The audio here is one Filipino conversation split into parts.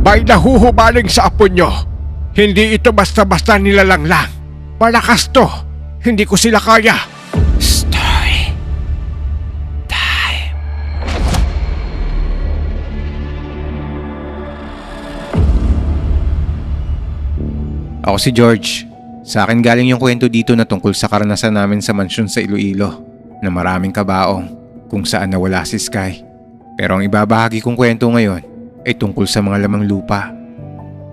May nahuhumaling sa apo nyo. Hindi ito basta-basta nilalanglang. Malakas to. Hindi ko sila kaya. Story time. Ako si George. Sa akin galing yung kwento dito na tungkol sa karanasan namin sa mansyon sa Iloilo na maraming kabaong kung saan nawala si Sky. Pero ang ibabahagi kong kwento ngayon ay tungkol sa mga lamang lupa.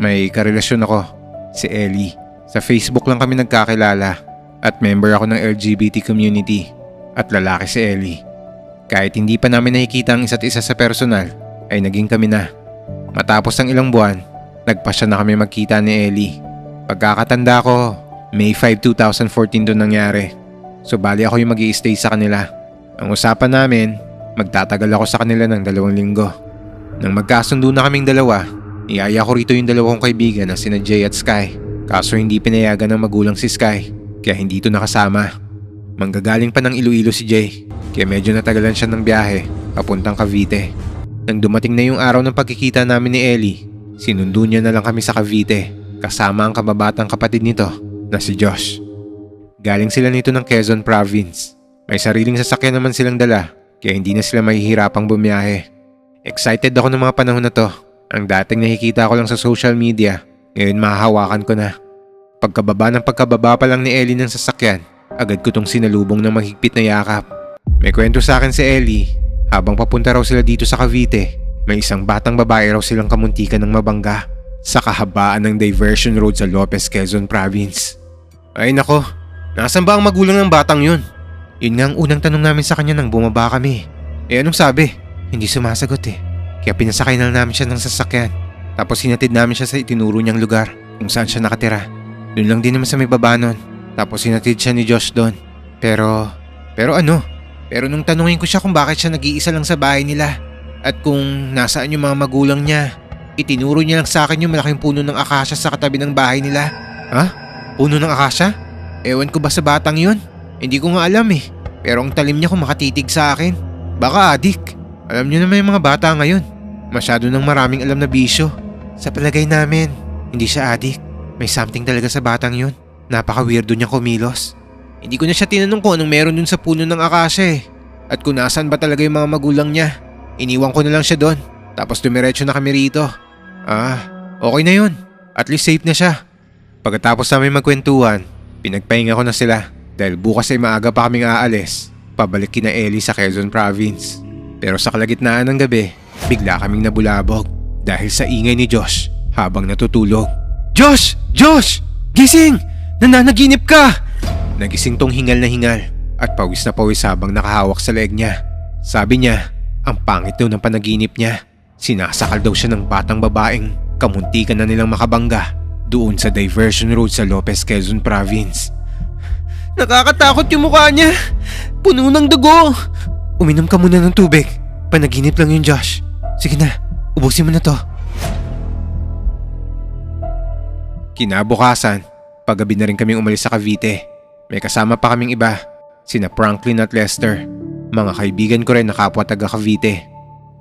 May karelasyon ako, si Ellie. Sa Facebook lang kami nagkakilala at member ako ng LGBT community at lalaki si Ellie. Kahit hindi pa namin nakikita ang isa't isa sa personal ay naging kami na. Matapos ang ilang buwan, nagpasya na kami magkita ni Ellie. Pagkakatanda ko, May 5, 2014 doon nangyari. So bali ako yung mag-i-stay sa kanila. Ang usapan namin, magtatagal ako sa kanila ng 2 linggo. Nang magkasundo na kaming dalawa, niyaya ko rito yung 2 kong kaibigan na sina Jay at Sky. Kaso hindi pinayagan ng magulang si Sky, kaya hindi ito nakasama. Manggagaling pa ng Iloilo si Jay, kaya medyo natagalan siya ng biyahe, papuntang Cavite. Nang dumating na yung araw ng pagkikita namin ni Ellie, sinundo niya na lang kami sa Cavite, kasama ang kababatang kapatid nito na si Josh. Galing sila nito ng Quezon Province. May sariling sasakyan naman silang dala, kaya hindi na sila mahihirapang bumiyahe. Excited ako ng mga panahon na to. Ang dating nakikita ko lang sa social media, ngayon mahahawakan ko na. Pagkababa pa lang ni Ellie ng sasakyan, agad ko tong sinalubong ng mahigpit na yakap. May kwento sa akin si Ellie, habang papunta raw sila dito sa Cavite, may isang batang babae raw silang kamuntikan ng mabangga sa kahabaan ng diversion road sa Lopez, Quezon Province. Ay nako, nasan ba ang magulang ng batang yun? Yun nga ang unang tanong namin sa kanya nang bumaba kami. Eh anong sabi? Hindi sumasagot eh. Kaya pinasakay na namin siya ng sasakyan. Tapos hinatid namin siya sa itinuro niyang lugar kung saan siya nakatira. Doon lang din naman sa may baba nun. Tapos hinatid siya ni Josh doon. Pero ano? Pero nung tanungin ko siya kung bakit siya nag-iisa lang sa bahay nila at kung nasaan yung mga magulang niya, itinuro niya lang sa akin yung malaking puno ng akasya sa katabi ng bahay nila. Ha? Puno ng akasya? Ewan ko ba sa batang yun? Hindi ko nga alam eh. Pero ang talim niya kung makatitig sa akin. Baka adik. Alam niyo naman yung mga bata ngayon. Masyado nang maraming alam na bisyo. Sa palagay namin, hindi siya adik. May something talaga sa batang yun. Napaka-weirdo niya kumilos. Hindi ko na siya tinanong kung anong meron dun sa puno ng akasya eh. At kung nasaan ba talaga yung mga magulang niya. Iniwan ko na lang siya doon. Tapos dumiretso na kami rito. Okay na yun. At least safe na siya. Pagkatapos namin magkwentuhan, pinagpahinga ko na sila. Dahil bukas ay maaga pa kaming aalis. Pabalik kina Ellie sa Quezon Province. Pero sa kalagitnaan ng gabi, bigla kaming nabulabog. Dahil sa ingay ni Josh habang natutulog. Josh! Josh! Gising! Nananaginip ka! Nagising tong hingal na hingal at pawis na pawis habang nakahawak sa leeg niya. Sabi niya, ang pangit daw ng panaginip niya. Sinasakal daw siya ng batang babaeng kamuntikan na nilang makabangga doon sa diversion road sa Lopez, Quezon Province. Nakakatakot yung mukha niya. Puno ng dugo. Uminom ka muna ng tubig. Panaginip lang yun, Josh. Sige na, ubusin mo na to. Kinabukasan, paggabi na rin kaming umalis sa Cavite. May kasama pa kaming iba, sina Franklin at Lester. Mga kaibigan ko rin na kapwa taga Cavite.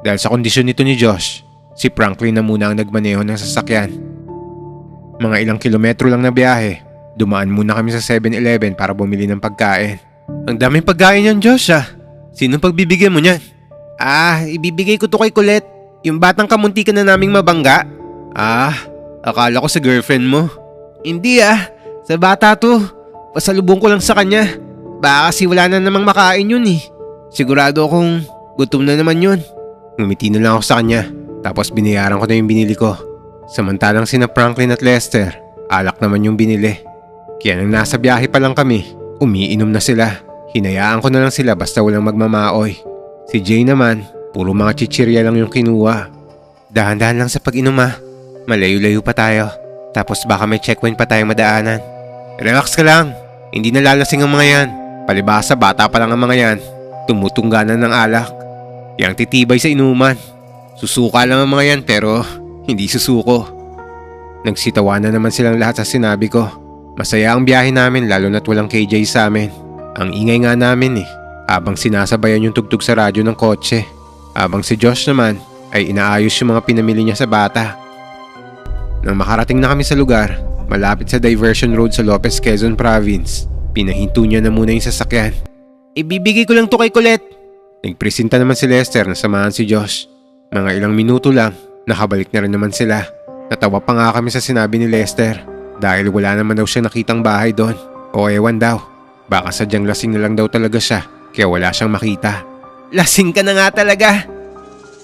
Dahil sa kondisyon nito ni Josh, si Franklin na muna ang nagmaneho ng sasakyan. Mga ilang kilometro lang na biyahe, dumaan muna kami sa 7-Eleven para bumili ng pagkain. Ang daming pagkain yan, Josh ah. Sinong pagbibigyan mo niyan? Ibibigay ko to kay Colette. Yung batang kamuntikan na naming mabangga. Akala ko sa girlfriend mo. Hindi sa bata to. Pasalubong ko lang sa kanya. Baka kasi wala na namang makain yun eh. Sigurado akong gutom na naman yun. Ngumiti na lang ako sa kanya. Tapos binayaran ko na yung binili ko. Samantalang sina Franklin at Lester, alak naman yung binili. Kaya nang nasa biyahe pa lang kami, umiinom na sila. Hinayaan ko na lang sila basta walang magmamaoy. Si Jay naman, puro mga chichirya lang yung kinuha. Dahan-dahan lang sa pag-inom Malayo-layo pa tayo. Tapos baka may checkpoint pa tayong madaanan. Relax ka lang. Hindi nalalasing ang mga yan. Palibhasa bata pa lang ang mga yan. Tumutungganan ng alak. Yang titibay sa inuman. Susuka lang ang mga yan pero hindi susuko. Nagsitawanan naman silang lahat sa sinabi ko. Masaya ang biyahe namin lalo na't walang KJ sa amin. Ang ingay nga namin habang sinasabayan yung tugtog sa radyo ng kotse. Habang si Josh naman ay inaayos yung mga pinamili niya sa bata. Nang makarating na kami sa lugar, malapit sa diversion road sa Lopez, Quezon Province, pinahinto niya na muna yung sasakyan. Ibibigay ko lang to kay Colette. Nagpresenta naman si Lester na samahan si Josh. Mga ilang minuto lang, nakabalik na rin naman sila. Natawa pa nga kami sa sinabi ni Lester dahil wala naman daw siya nakitang bahay doon. O ewan daw, baka sadyang lasing na lang daw talaga siya kaya wala siyang makita. Lasing ka na nga talaga!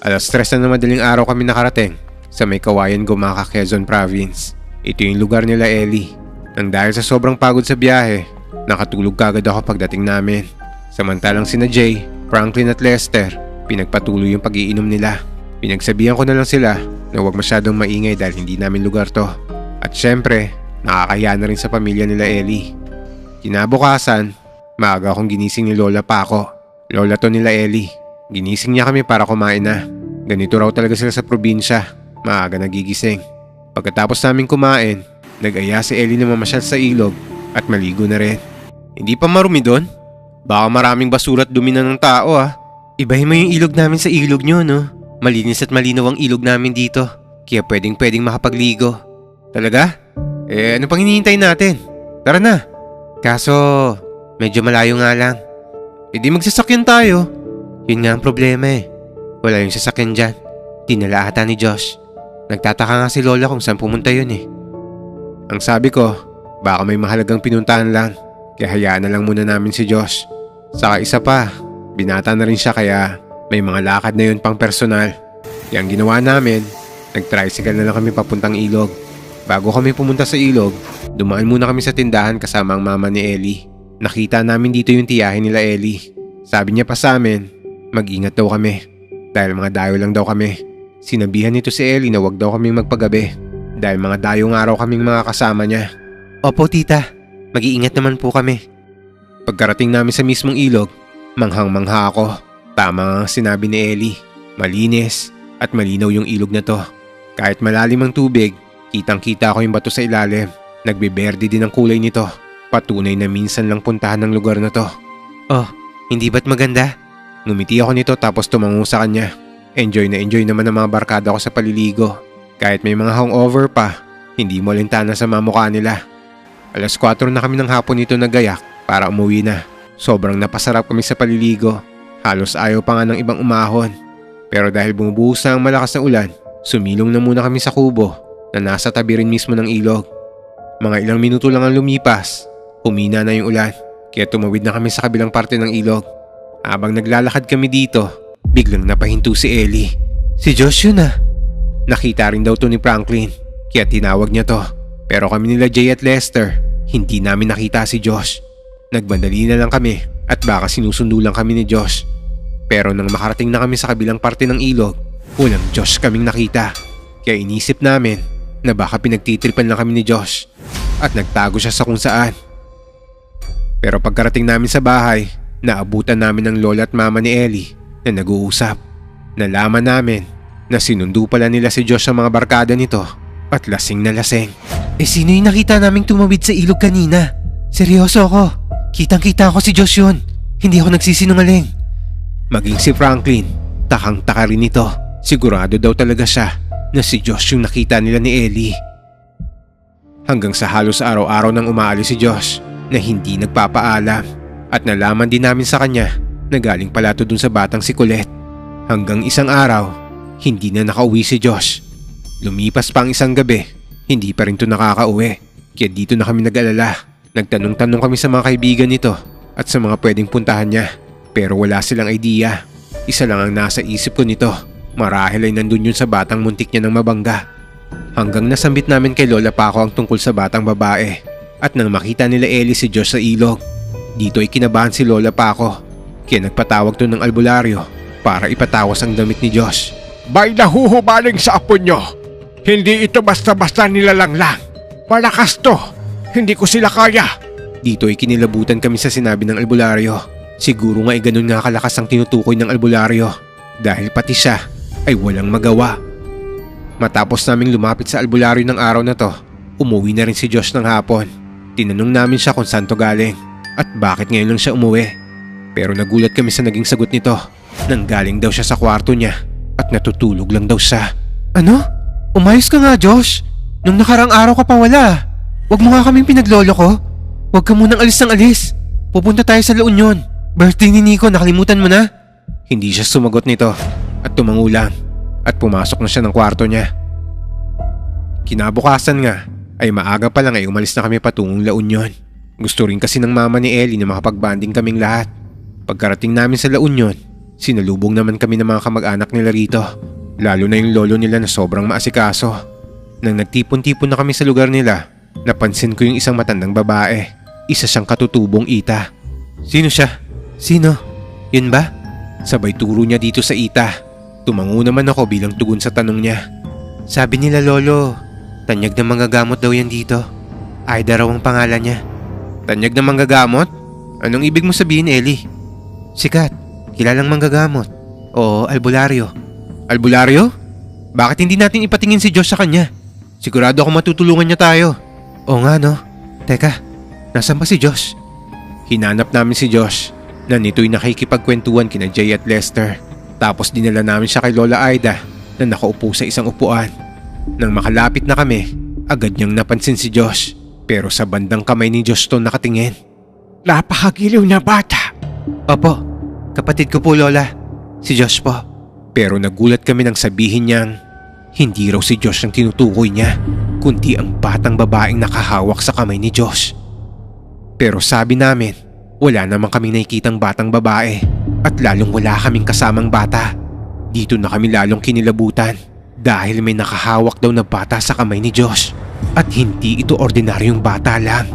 Alas 3 na madaling araw kami nakarating sa may Kawayan, Gumaca, Quezon Province. Ito yung lugar nila Ellie. Nang dahil sa sobrang pagod sa biyahe, nakatulog kagad ako pagdating namin. Samantalang sina Jay, Franklin at Lester, pinagpatuloy yung pag-iinom nila. Pinagsabihan ko na lang sila na huwag masyadong maingay dahil hindi namin lugar to. At syempre, nakakaya na rin sa pamilya nila Ellie. Kinabukasan, maaga akong ginising ni Lola Paco. Lola to nila Ellie. Ginising niya kami para kumain na. Ganito raw talaga sila sa probinsya, maaga nagigising. Pagkatapos namin kumain, nag-aya si Ellie na mamasyal sa ilog at maligo na rin. Hindi pa marumi doon? Baka maraming basura at dumi na ng tao ah. Ibahin mo yung ilog namin sa ilog nyo no. Malinis at malinaw ang ilog namin dito. Kaya pwedeng makapagligo. Talaga? Ano pang hinihintay natin? Tara na. Kaso, medyo malayo nga lang. Di magsasakyan tayo. Yun nga ang problema eh. Wala yung sasakyan dyan. Dinala ata ni Josh. Nagtataka nga si Lola kung saan pumunta yun eh. Ang sabi ko, baka may mahalagang pinuntahan lang. Kaya hayaan na lang muna namin si Josh. Saka isa pa, binata na rin siya kaya may mga lakad na yun pang personal. Kaya ang ginawa namin, nag-tricycle na lang kami papuntang ilog. Bago kami pumunta sa ilog, dumaan muna kami sa tindahan kasama ang mama ni Ellie. Nakita namin dito yung tiyahin nila Ellie. Sabi niya pa sa amin, mag-ingat daw kami. Dahil mga dayo lang daw kami. Sinabihan nito si Ellie na wag daw kaming magpagabi. Dahil mga dayong araw kaming mga kasama niya. Opo tita, mag-iingat naman po kami. Pagkarating namin sa mismong ilog, manghang-mangha ako. Tama ang sinabi ni Ellie. Malinis at malinaw yung ilog na to. Kahit malalim ang tubig, kitang-kita ko yung bato sa ilalim. Nagbeberde din ang kulay nito. Patunay na minsan lang puntahan ng lugar na to. Oh, hindi ba't maganda? Ngumiti ako nito tapos tumango sa kanya. Enjoy naman ang mga barkada ko sa paliligo. Kahit may mga hangover pa, hindi mo lintana sa mamukha nila. Alas 4 na kami ng hapon nito nagayak para umuwi na. Sobrang napasarap kami sa paliligo. Halos ayaw pa nga ng ibang umahon. Pero dahil bumubuhos na ang malakas na ulan, sumilong na muna kami sa kubo na nasa tabi rin mismo ng ilog. Mga ilang minuto lang ang lumipas, humina na yung ulan. Kaya tumawid na kami sa kabilang parte ng ilog. Habang naglalakad kami dito, biglang napahinto si Ellie. Si Josh yun ah. Nakita rin daw to ni Franklin, kaya tinawag niya to. Pero kami nila Jay at Lester, hindi namin nakita si Josh. Nagbandali na lang kami at baka sinusundo lang kami ni Josh. Pero nang makarating na kami sa kabilang parte ng ilog, walang Josh kaming nakita. Kaya inisip namin na baka pinagtitripan lang kami ni Josh at nagtago siya sa kung saan. Pero pagkarating namin sa bahay, naabutan namin ng lola at mama ni Ellie na nag-uusap. Nalaman namin na sinundo pala nila si Josh sa mga barkada nito at lasing na lasing. Sino yung nakita naming tumawid sa ilog kanina? Seryoso ako. Kitang-kita ako si Josh yun. Hindi ako nagsisinungaling. Maging si Franklin, takang-taka rin ito. Sigurado daw talaga siya na si Josh yung nakita nila ni Ellie. Hanggang sa halos araw-araw nang umaalis si Josh na hindi nagpapaalam. At nalaman din namin sa kanya na galing pala to dun sa batang si Colette. Hanggang isang araw, hindi na nakauwi si Josh. Lumipas pa ang isang gabi, hindi pa rin to nakakauwi. Kaya dito na kami nag-alala. Nagtanong-tanong kami sa mga kaibigan nito at sa mga pwedeng puntahan niya. Pero wala silang idea. Isa lang ang nasa isip ko nito. Marahil ay nandun yun sa batang muntik niya ng mabangga. Hanggang nasambit namin kay Lola Paco ang tungkol sa batang babae. At nang makita nila Ellie si Josh sa ilog, dito ay kinabahan si Lola Paco. Kaya nagpatawag to ng albularyo para ipatawas ang damit ni Josh. May nahuhumaling sa apo nyo. Hindi ito basta-basta nilalang lang. Malakas to. Hindi ko sila kaya. Dito ay kinilabutan kami sa sinabi ng albularyo. Siguro nga ay ganun nga kalakas ang tinutukoy ng albularyo. Dahil pati siya ay walang magawa. Matapos naming lumapit sa albularyo ng araw na to, umuwi na rin si Josh ng hapon. Tinanong namin siya kung saan to galing at bakit ngayon lang siya umuwi. Pero nagulat kami sa naging sagot nito. Nanggaling daw siya sa kwarto niya at natutulog lang daw siya. Ano? Umayos ka nga, Josh. Nung nakarang araw ka pa wala. Huwag mo nga kaming pinaglolo ko. Huwag ka munang alis ng alis. Pupunta tayo sa La Union. Birthday ni Nico, nakalimutan mo na? Hindi siya sumagot nito at tumango lang at pumasok na siya ng kwarto niya. Kinabukasan nga ay maaga pa lang ay umalis na kami patungong La Union. Gusto rin kasi ng mama ni Ellie na makapag-banding kaming lahat. Pagkarating namin sa La Union, sinalubong naman kami ng mga kamag-anak nila rito. Lalo na yung lolo nila na sobrang maasikaso. Nang nagtipon-tipon na kami sa lugar nila, napansin ko yung isang matandang babae. Isa siyang katutubong Ita. Sino siya? Sino? Yun ba? Sabay turo niya dito sa Ita. Tumango naman ako bilang tugon sa tanong niya. Sabi nila lolo, tanyag na manggagamot daw yan dito. Aida raw ang pangalan niya. Tanyag na manggagamot? Anong ibig mo sabihin, Ellie? Sikat, kilalang manggagamot. Oo, albularyo. Albularyo? Bakit hindi natin ipatingin si Josh sa kanya? Sigurado ako matutulungan niya tayo. Oo nga no. Teka, nasaan ba si Josh? Hinanap namin si Josh na nito'y nakikipagkwentuhan kina Jay at Lester. Tapos dinala namin siya kay Lola Aida na nakaupo sa isang upuan. Nang makalapit na kami, agad niyang napansin si Josh. Pero sa bandang kamay ni Josh to nakatingin. Napakagiliw na bata. Opo, kapatid ko po Lola. Si Josh po. Pero nagulat kami nang sabihin niyang hindi raw si Josh ang tinutukoy niya, kundi ang batang babaeng nakahawak sa kamay ni Josh. Pero sabi namin, wala naman kaming nakikitang batang babae at lalong wala kaming kasamang bata. Dito na kami lalong kinilabutan dahil may nakahawak daw na bata sa kamay ni Josh at hindi ito ordinaryong bata lang.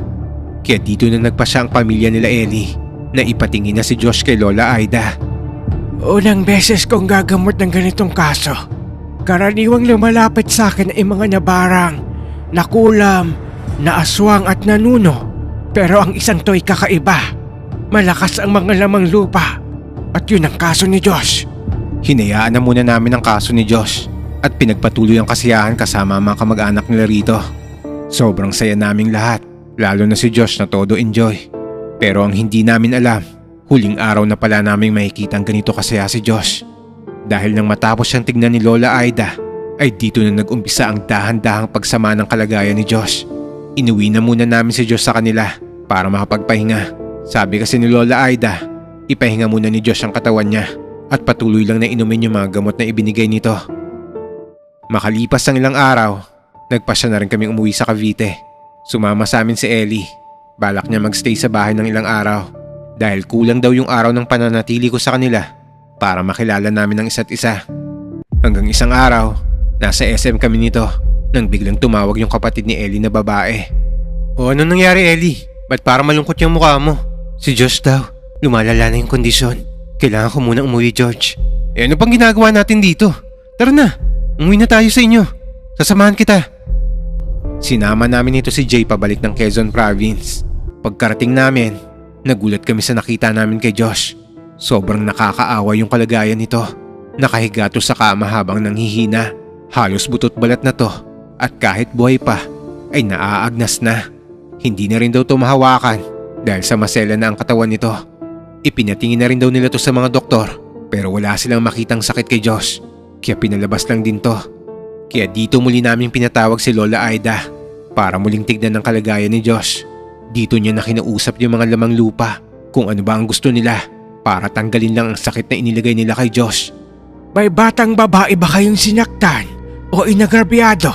Kaya dito na nagpasya ang pamilya nila Ellie na ipatingin na si Josh kay Lola Aida. Unang beses kong gagamot ng ganitong kaso. Karaniwang lumalapit sa akin ay mga nabarang, nakulam, naaswang at nanuno. Pero ang isang to'y kakaiba. Malakas ang mga lamang lupa. At yun ang kaso ni Josh. Hinayaan na muna namin ang kaso ni Josh at pinagpatuloy ang kasiyahan kasama ang mga kamag-anak nila rito. Sobrang saya naming lahat, lalo na si Josh na todo enjoy. Pero ang hindi namin alam, huling araw na pala naming makikitang ganito kasaya si Josh. Dahil nang matapos siyang tignan ni Lola Aida, ay dito na nag-umpisa ang dahan-dahang pagsama ng kalagayan ni Josh. Inuwi na muna namin si Josh sa kanila para makapagpahinga. Sabi kasi ni Lola Aida, ipahinga muna ni Josh ang katawan niya at patuloy lang na inumin yung mga gamot na ibinigay nito. Makalipas ang ilang araw, nagpasya na rin kaming umuwi sa Cavite. Sumama sa amin si Ellie. Balak niya magstay sa bahay ng ilang araw dahil kulang daw yung araw ng pananatili ko sa kanila para makilala namin ang isa't isa. Hanggang isang araw, nasa SM kami nito nang biglang tumawag yung kapatid ni Ellie na babae. O ano nangyari Ellie? Ba't parang malungkot yung mukha mo? Si Josh daw, lumalala na yung kondisyon. Kailangan ko munang umuwi George. Ano pang ginagawa natin dito? Tara na, umuwi na tayo sa inyo. Sasamahan kita. Sinama namin ito si Jay pabalik ng Quezon Province. Pagkarating namin, nagulat kami sa nakita namin kay Josh. Sobrang nakakaawa yung kalagayan nito. Nakahiga to sa kama habang nanghihina. Halos butot balat na to at kahit buhay pa ay naaagnas na. Hindi na rin daw to mahawakan dahil sa masela na ang katawan nito. Ipinatingin na rin daw nila to sa mga doktor pero wala silang makitang sakit kay Josh. Kaya pinalabas lang din to. Kaya dito muli namin pinatawag si Lola Aida para muling tignan ang kalagayan ni Josh. Dito niya na kinausap yung mga lamang lupa kung ano ba ang gusto nila para tanggalin lang ang sakit na inilagay nila kay Josh. May batang babae ba kayong sinaktan o inagrabyado?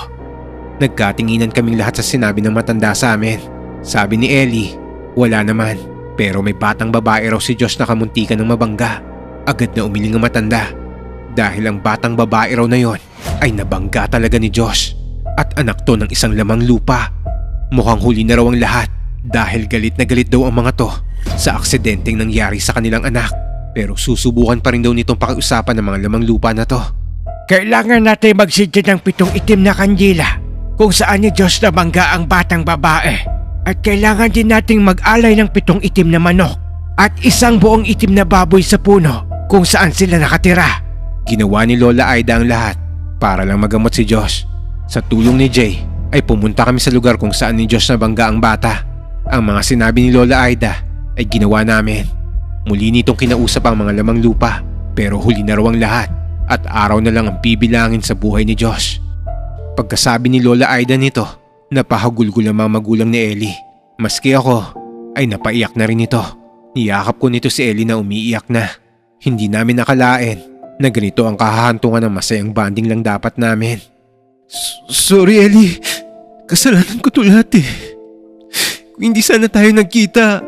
Nagkatinginan kaming lahat sa sinabi ng matanda sa amin. Sabi ni Ellie, wala naman. Pero may batang babae raw si Josh na kamuntikan ng mabangga. Agad na umiling ang matanda. Dahil ang batang babae raw na yon ay nabangga talaga ni Josh. At anak to ng isang lamang lupa. Mukhang huli na raw ang lahat. Dahil galit na galit daw ang mga to sa aksidenteng nangyari sa kanilang anak. Pero susubukan pa rin daw nitong pakiusapan ng mga lamang lupa na to. Kailangan natin magsidya ng 7 itim na kandila kung saan ni Josh nabangga ang batang babae. At kailangan din nating mag-alay ng 7 itim na manok at isang buong itim na baboy sa puno kung saan sila nakatira. Ginawa ni Lola Aida ang lahat para lang magamot si Josh. Sa tulong ni Jay ay pumunta kami sa lugar kung saan ni Josh nabangga ang bata. Ang mga sinabi ni Lola Aida ay ginawa namin. Muli nitong kinausap ang mga lamang lupa pero huli na raw ang lahat at araw na lang ang bibilangin sa buhay ni Josh. Pagkasabi ni Lola Aida nito, napahagulgol ang mga magulang ni Ellie. Maski ako ay napaiyak na rin ito. Niyakap ko nito si Ellie na umiiyak na. Hindi namin nakalain na ganito ang kahahantungan ng masayang banding lang dapat namin. Sorry Ellie, kasalanan ko to lahat eh. Kung hindi sana tayo nagkita,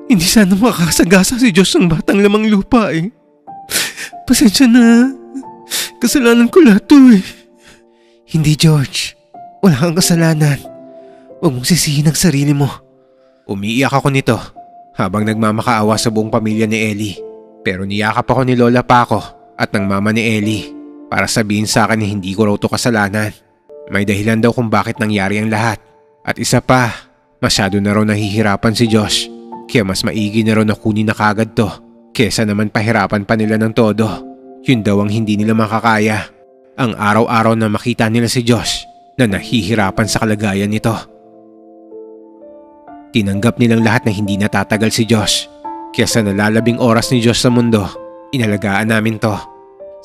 hindi sana makakasagasa si Diyos ng batang lamang lupa eh. Pasensya na, kasalanan ko lahat to eh. Hindi George, wala kang kasalanan. Huwag mong sisihin ang sarili mo. Umiiyak ako nito habang nagmamakaawa sa buong pamilya ni Ellie. Pero niyakap ako ni Lola Paco at ng mama ni Ellie para sabihin sa akin na hindi ko raw to kasalanan. May dahilan daw kung bakit nangyari ang lahat. At isa pa, masyado na raw nahihirapan si Josh. Kaya mas maigi na raw na kunin na kagad to kesa naman pahirapan pa nila ng todo. Yun daw ang hindi nila makakaya. Ang araw-araw na makita nila si Josh na nahihirapan sa kalagayan nito. Tinanggap nilang lahat na hindi natatagal si Josh. Kaya sa nalalabing oras ni Josh sa mundo, inalagaan namin to.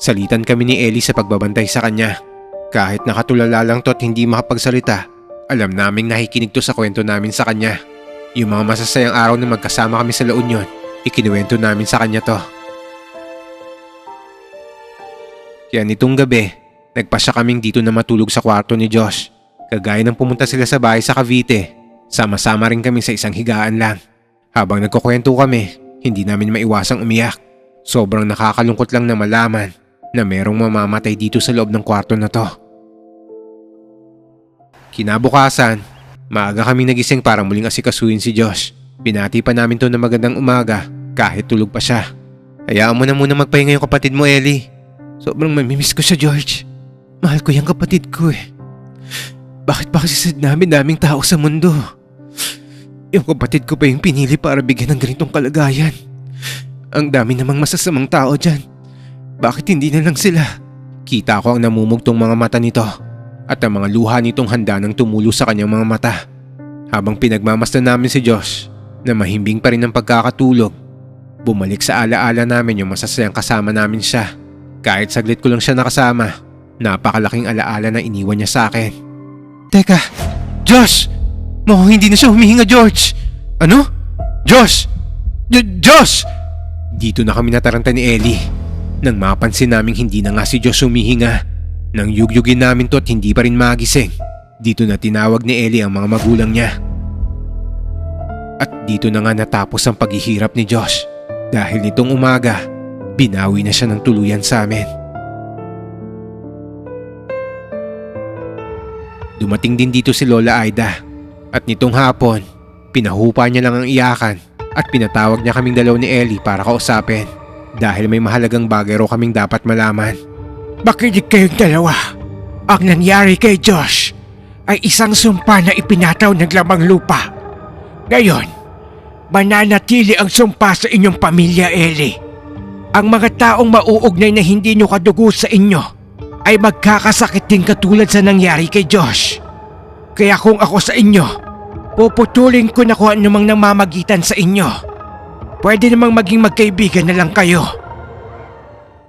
Salitan kami ni Ellie sa pagbabantay sa kanya. Kahit nakatulala lang to at hindi makapagsalita, alam naming nakikinig to sa kwento namin sa kanya. Yung mga masasayang araw na magkasama kami sa La Union, ikinuwento namin sa kanya to. Kaya nitong gabi, nagpasya kaming dito na matulog sa kwarto ni Josh. Kagaya ng pumunta sila sa bahay sa Cavite, sama-sama rin kami sa isang higaan lang. Habang nagkukwento kami, hindi namin maiwasang umiyak. Sobrang nakakalungkot lang na malaman na merong mamamatay dito sa loob ng kwarto na to. Kinabukasan, maaga kami nagising para muling asikasuhin si Josh. Binati pa namin to na magandang umaga kahit tulog pa siya. Hayaan mo na muna magpahinga yung kapatid mo, Ellie. Sobrang mamimiss ko siya, George. Mahal ko yung kapatid ko eh. Bakit ba kasi daming tao sa mundo? Yung kapatid ko pa yung pinili para bigyan ng ganitong kalagayan. Ang dami namang masasamang tao dyan. Bakit hindi na lang sila? Kita ko ang namumugtong mga mata nito at ang mga luha nitong handa nang tumulo sa kanyang mga mata. Habang pinagmamasdan namin si Josh na mahimbing pa rin ang pagkakatulog, bumalik sa alaala namin yung masasayang kasama namin siya. Kahit saglit ko lang siya nakasama, napakalaking alaala na iniwan niya sa akin. Teka, Josh! Mukhang hindi na siya humihinga, George! Ano? Josh! Josh! Dito na kami nataranta ni Ellie. Nang mapansin naming hindi na nga si Josh humihinga. Nang yugyugin namin to at hindi pa rin magising, dito na tinawag ni Ellie ang mga magulang niya. At dito na nga natapos ang paghihirap ni Josh. Dahil nitong umaga, binawi na siya ng tuluyan sa amin. Dumating din dito si Lola Aida. At nitong hapon, pinahupa niya lang ang iyakan at pinatawag niya kaming dalaw ni Ellie para kausapin. Dahil may mahalagang bagay raw kaming dapat malaman. Makinig kayong dalawa. Ang nangyari kay Josh ay isang sumpa na ipinataw ng lamang lupa. Ngayon, mananatili ang sumpa sa inyong pamilya, Ellie. Ang mga taong mauugnay na hindi nyo kadugo sa inyo ay magkakasakit din katulad sa nangyari kay Josh. Kaya kung ako sa inyo, puputulin ko na kung anumang namamagitan sa inyo. Pwede namang maging magkaibigan na lang kayo.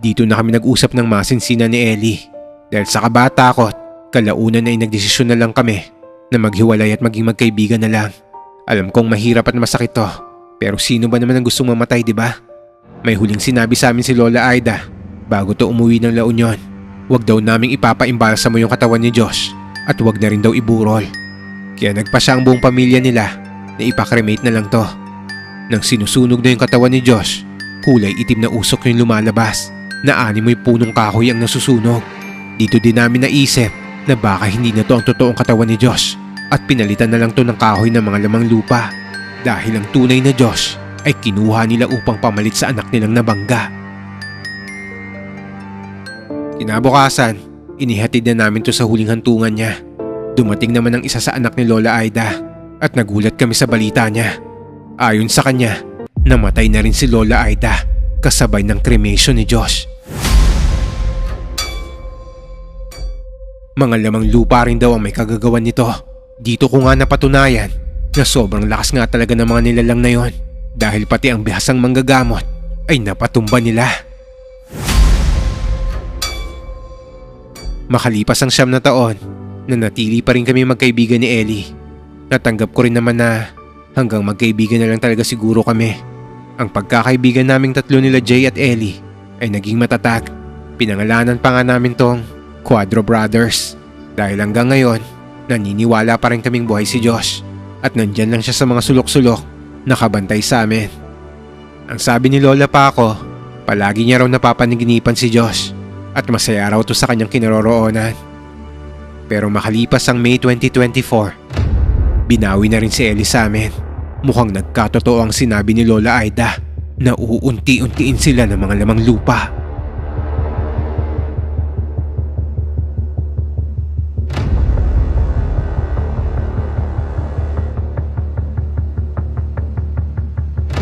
Dito na kami nag-usap ng masinsinan ni Ellie. Dahil sa kabatakot, kalaunan ay nagdesisyon na lang kami na maghiwalay at maging magkaibigan na lang. Alam kong mahirap at masakit to, pero sino ba naman ang gustong mamatay, di ba? May huling sinabi sa amin si Lola Aida bago to umuwi ng La Union. Huwag daw naming ipapaimbalsa mo yung katawan ni Josh at huwag na rin daw iburol. Kaya nagpasya ang buong pamilya nila na ipakremate na lang to. Nang sinusunog na yung katawan ni Josh, kulay itim na usok yung lumalabas na animoy punong kahoy ang nasusunog. Dito din namin naisip na baka hindi na to ang totoong katawan ni Josh at pinalitan na lang to ng kahoy ng mga lamang lupa dahil ang tunay na Josh ay kinuha nila upang pamalit sa anak nilang nabangga. Kinabukasan, inihatid na namin to sa huling hantungan niya. Dumating naman ang isa sa anak ni Lola Aida at nagulat kami sa balita niya. Ayon sa kanya, namatay na rin si Lola Aida kasabay ng cremation ni Josh. Mga lamang lupa rin daw ang may kagagawan nito. Dito ko nga napatunayan na sobrang lakas nga talaga ng mga nilalang na yon dahil pati ang bihasang manggagamot ay napatumba nila. Makalipas ang 9 na taon, Nanatili pa rin kami magkaibigan ni Ellie. Natanggap ko rin naman na hanggang magkaibigan na lang talaga siguro kami. Ang pagkakaibigan naming tatlo nila Jay at Ellie ay naging matatag. Pinangalanan pa nga namin tong Quadro Brothers. Dahil hanggang ngayon, naniniwala pa rin kaming buhay si Josh at nandyan lang siya sa mga sulok-sulok, nakabantay sa amin. Ang sabi ni Lola pa ako, palagi niya raw napapanaginipan si Josh at masaya raw to sa kanyang kinaroroonan. Pero makalipas ang May 2024, binawi na rin si Ellie sa amin. Mukhang nagkatotoo ang sinabi ni Lola Aida na uunti-untiin sila ng mga lamang lupa.